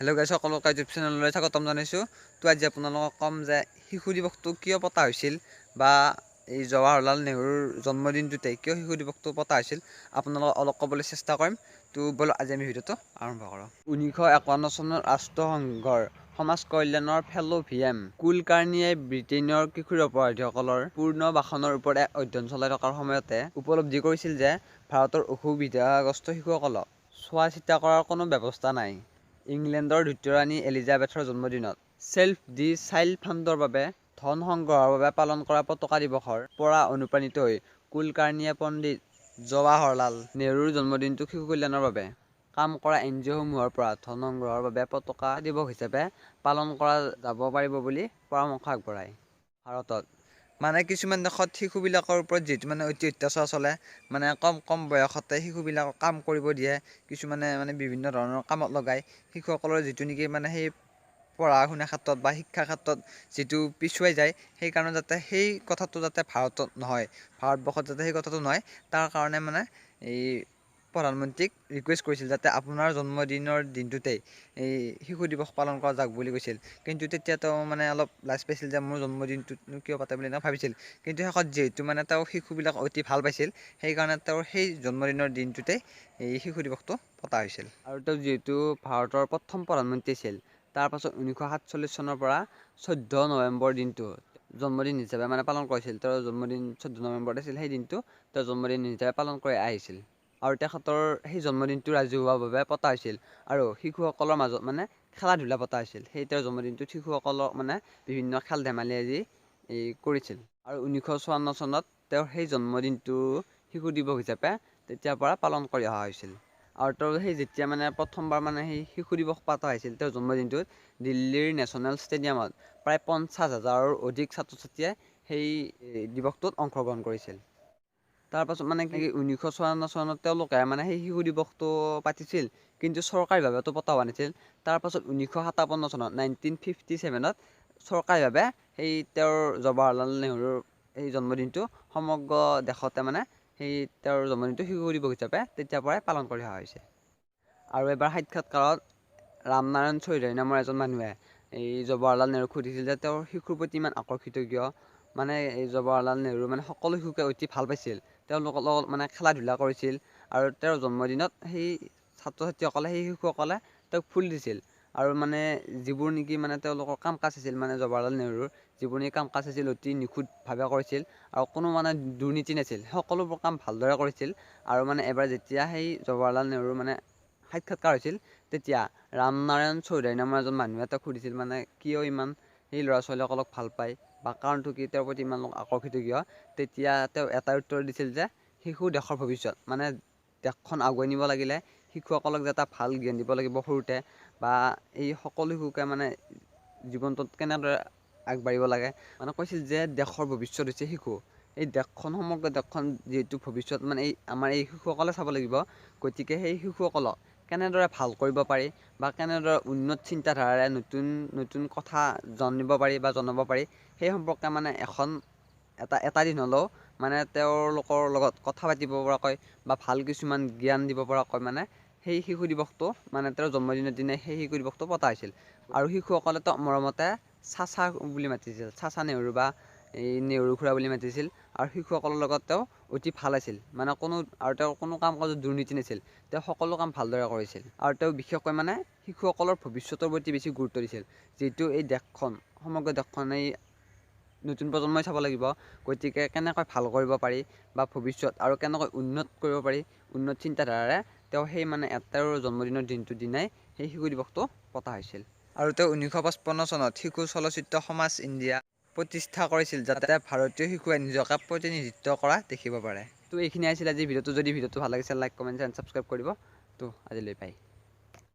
Hello' গাইছ সকলোকে YouTube চেনেললৈ স্বাগতম জনাইছোঁ। তো আজি আপোনালোকক ক'ম যে শিশু দিৱসটো কিয় পতা হৈছিল বা এই জৱাহৰলাল নেহৰুৰ জন্মদিনটোতে কিয় শিশু দিৱসটো পতা হৈছিল আপোনালোকক অলপ ক'বলৈ চেষ্টা কৰিম। তো ব'লক আজি আমি ভিডিঅ'টো আৰম্ভ কৰোঁ। 1951 চনৰ ৰাষ্ট্ৰসংঘৰ সমাজ কল্যাণৰ ফেলো VM কুলকাৰ্ণীয়ে ব্ৰিটেইনৰ কিশোৰ অপৰাধীসকলৰ পূৰ্ণ বাসনৰ ওপৰত অধ্যয়ন চলাই থকাৰ সময়তে উপলব্ধি কৰিছিল যে ভাৰতৰ অসুবিধাগ্ৰস্ত শিশুসকলক চোৱা চিতা কৰাৰ কোনো ব্যৱস্থা নাই। ইংলেণ্ডৰ দ্বিতীয় ৰাণী এলিজাবেথৰ জন্মদিনত ছেভ দি চাইল্ড ফাণ্ডৰ বাবে ধন সংগ্ৰহৰ বাবে পালন কৰা পতাকা দিৱসৰ পৰা অনুপ্ৰাণিত হৈ কুলকাৰ্ণীয়ে পণ্ডিত জৱাহৰলাল নেহৰুৰ জন্মদিনটোক শিশু কল্যাণৰ বাবে কাম কৰা NGOসমূহৰ পৰা ধন সংগ্ৰহৰ বাবে পতাকা দিৱস হিচাপে পালন কৰা যাব পাৰিব বুলি পৰামৰ্শ আগবঢ়ায়। ভাৰতত মানে কিছুমান দেশত শিশুবিলাকৰ ওপৰত যিহেতু অতি অত্যাচাৰ চলে, কম বয়সতে শিশুবিলাকক কাম কৰিব দিয়ে, কিছুমানে বিভিন্ন ধৰণৰ কামত লগায়। শিশুসকলৰ যিটো নেকি সেই পঢ়া শুনা ক্ষেত্ৰত বা শিক্ষাৰ ক্ষেত্ৰত যিটো পিছুৱাই যায়, সেইকাৰণে যাতে সেই কথাটো যাতে ভাৰতত নহয়, ভাৰতবৰ্ষত যাতে সেই কথাটো নহয়, তাৰ কাৰণে এই প্ৰধানমন্ত্ৰীক ৰিকুৱেষ্ট কৰিছিল যাতে আপোনাৰ জন্মদিনৰ দিনটোতেই এই শিশু দিৱস পালন কৰা যাওক বুলি কৈছিল। কিন্তু তেতিয়া তেওঁ অলপ লাজ পাইছিল যে মোৰ জন্মদিনটোনো কিয় পাতে বুলি তেওঁ ভাবিছিল। কিন্তু শেষত যিহেতু তেওঁ শিশুবিলাক অতি ভাল পাইছিল, সেইকাৰণে তেওঁৰ সেই জন্মদিনৰ দিনটোতেই এই শিশু দিৱসটো পতা হৈছিল। আৰু তেওঁ যিহেতু ভাৰতৰ প্ৰথম প্ৰধানমন্ত্ৰী আছিল, তাৰপাছত 1947 চনৰ পৰা 14 নৱেম্বৰ দিনটো জন্মদিন হিচাপে পালন কৰিছিল। তেওঁৰ জন্মদিন 14 নৱেম্বৰত আছিল, সেই দিনটো তেওঁৰ জন্মদিন হিচাপে পালন কৰি আহিছিল। আৰু তেখেতৰ সেই জন্মদিনটো ৰাজহুৱাভাৱে পতা হৈছিল আৰু শিশুসকলৰ মাজত খেলা ধূলা পতা হৈছিল। সেই তেওঁৰ জন্মদিনটোত শিশুসকলক বিভিন্ন খেল ধেমালি আজি কৰিছিল। আৰু 1954 চনত তেওঁৰ সেই জন্মদিনটো শিশু দিৱস হিচাপে তেতিয়াৰ পৰা পালন কৰি অহা হৈছিল। আৰু তেওঁৰ সেই যেতিয়া প্ৰথমবাৰ সেই শিশু দিৱস পতা হৈছিল তেওঁৰ জন্মদিনটোত দিল্লীৰ নেশ্যনেল ষ্টেডিয়ামত প্ৰায় 50,000ৰো অধিক ছাত্ৰ ছাত্ৰীয়ে সেই দিৱসটোত অংশগ্ৰহণ কৰিছিল। তাৰপাছত 1954 চনত তেওঁলোকে সেই শিশু দিৱসটো পাতিছিল, কিন্তু চৰকাৰীভাৱেতো পতা হোৱা নাছিল। তাৰপাছত 1957 চনত 1957ত চৰকাৰীভাৱে সেই তেওঁৰ জৱাহৰলাল নেহৰুৰ সেই জন্মদিনটো সমগ্ৰ দেশতে সেই তেওঁৰ জন্মদিনটো শিশু দিৱস হিচাপে তেতিয়াৰ পৰাই পালন কৰি অহা হৈছে। আৰু এবাৰ সাক্ষাৎকাৰত ৰামনাৰায়ণ চৌধুৰী নামৰ এজন মানুহে এই জৱাহৰলাল নেহৰুক সুধিছিল যে তেওঁৰ শিশুৰ প্ৰতি ইমান আকৰ্ষিত কিয়। এই জৱাহৰলাল নেহৰু সকলো শিশুকে অতি ভাল পাইছিল, তেওঁলোকৰ লগত খেলা ধূলা কৰিছিল। আৰু তেওঁৰ জন্মদিনত সেই ছাত্ৰ ছাত্ৰীসকলে সেই শিশুসকলে তেওঁক ফুল দিছিল। আৰু যিবোৰ নেকি তেওঁলোকৰ কাম কাজ আছিল, জৱাহৰলাল নেহৰুৰ যিবোৰ নেকি কাম কাজ আছিল অতি নিখুঁতভাৱে কৰিছিল আৰু কোনো দুৰ্নীতি নাছিল, সকলোবোৰ কাম ভালদৰে কৰিছিল। আৰু এবাৰ যেতিয়া সেই জৱাহৰলাল নেহৰুৰ সাক্ষাৎকাৰ হৈছিল, তেতিয়া ৰামনাৰায়ণ চৌধুৰী নামৰ এজন মানুহে তেওঁক সুধিছিল কিয় ইমান সেই ল'ৰা ছোৱালীসকলক ভাল পায় বা কাৰণটো কি, তেওঁৰ প্ৰতি ইমান আকৰ্ষিত কিয়। তেতিয়া তেওঁ এটাই উত্তৰ দিছিল যে শিশু দেশৰ ভৱিষ্যত, দেশখন আগুৱাই নিব লাগিলে শিশুসকলক এটা ভাল জ্ঞান দিব লাগিব সৰুতে, বা এই সকলো শিশুকে জীৱনটোত কেনেদৰে আগবাঢ়িব লাগে। কৈছিল যে দেশৰ ভৱিষ্যত হৈছে শিশু। এই দেশখন সমগ্ৰ দেশখন যিহেতু ভৱিষ্যত আমাৰ এই শিশুসকলে চাব লাগিব, গতিকে সেই শিশুসকলক কেনেদৰে ভাল কৰিব পাৰি বা কেনেদৰে উন্নত চিন্তাধাৰাৰে নতুন নতুন কথা জানিব পাৰি বা জনাব পাৰি, সেই সম্পৰ্কে এটা দিন হ'লেও তেওঁলোকৰ লগত কথা পাতিব পৰাকৈ বা ভাল কিছুমান জ্ঞান দিব পৰাকৈ সেই শিশু দিৱসটো তেওঁৰ জন্মদিনৰ দিনাই সেই শিশু দিৱসটো পতা হৈছিল। আৰু শিশুসকলে তেওঁক মৰমতে চাচা বুলি মাতিছিল, চাচা নেহৰু বা এই নেহৰু খুৰা বুলি মাতিছিল। আৰু শিশুসকলৰ লগত তেওঁ অতি ভাল আছিল, তেওঁৰ কোনো কাম কাজত দুৰ্নীতি নাছিল, তেওঁ সকলো কাম ভালদৰে কৰিছিল। আৰু তেওঁ বিশেষকৈ শিশুসকলৰ ভৱিষ্যতৰ প্ৰতি বেছি গুৰুত্ব দিছিল, যিহেতু এই দেশখন সমগ্ৰ দেশখন এই নতুন প্ৰজন্মই চাব লাগিব। গতিকে কেনেকৈ ভাল কৰিব পাৰি বা ভৱিষ্যত আৰু কেনেকৈ উন্নত কৰিব পাৰি, উন্নত চিন্তাধাৰাৰে তেওঁ সেই তেওঁৰ জন্মদিনৰ দিনটোৰ দিনাই সেই শিশু দিৱসটো পতা হৈছিল। আৰু তেওঁ 1955 চনত শিশু চলচ্চিত্ৰ সমাজ ইণ্ডিয়া প্ৰতিষ্ঠা কৰিছিল, যাতে ভাৰতীয় শিশুৱে নিজকে প্ৰতিনিধিত্ব কৰা দেখিব পাৰে। তো এইখিনি আছিল আজিৰ ভিডিঅ'টো। যদি ভিডিঅ'টো ভাল লাগিছে লাইক কমেণ্ট এণ্ড ছাবস্ক্ৰাইব কৰিব। তো আজিলৈ পাই।